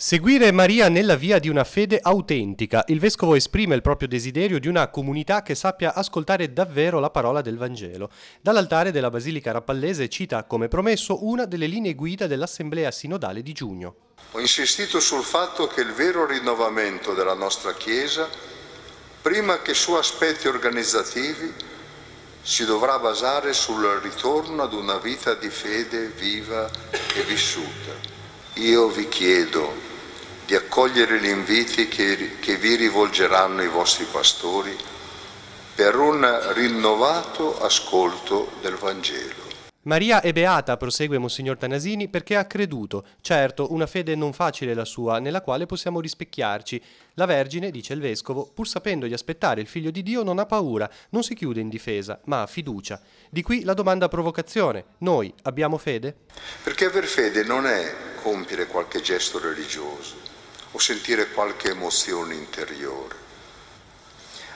Seguire Maria nella via di una fede autentica. Il vescovo esprime il proprio desiderio di una comunità che sappia ascoltare davvero la parola del Vangelo. Dall'altare della Basilica Rapallese cita, come promesso, una delle linee guida dell'Assemblea Sinodale di giugno. Ho insistito sul fatto che il vero rinnovamento della nostra Chiesa, prima che su aspetti organizzativi, si dovrà basare sul ritorno ad una vita di fede viva e vissuta. Io vi chiedo di accogliere gli inviti che vi rivolgeranno i vostri pastori per un rinnovato ascolto del Vangelo. Maria è beata, prosegue Monsignor Tanasini, perché ha creduto. Certo, una fede non facile la sua, nella quale possiamo rispecchiarci. La Vergine, dice il Vescovo, pur sapendo di aspettare il Figlio di Dio, non ha paura, non si chiude in difesa, ma ha fiducia. Di qui la domanda a provocazione. Noi abbiamo fede? Perché aver fede non è compiere qualche gesto religioso o sentire qualche emozione interiore.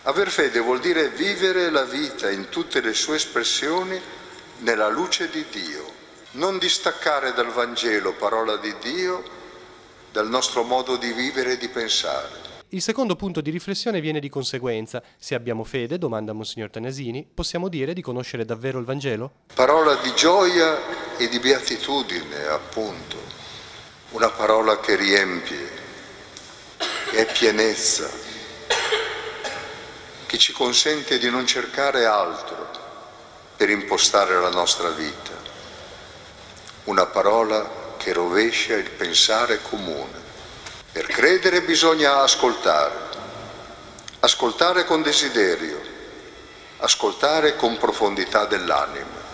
Aver fede vuol dire vivere la vita in tutte le sue espressioni nella luce di Dio, non distaccare dal Vangelo, parola di Dio, dal nostro modo di vivere e di pensare. Il secondo punto di riflessione viene di conseguenza. Se abbiamo fede, domanda Monsignor Tanasini, possiamo dire di conoscere davvero il Vangelo? Parola di gioia e di beatitudine, appunto. Una parola che riempie, che è pienezza, che ci consente di non cercare altro per impostare la nostra vita. Una parola che rovescia il pensare comune. Per credere bisogna ascoltare, ascoltare con desiderio, ascoltare con profondità dell'anima.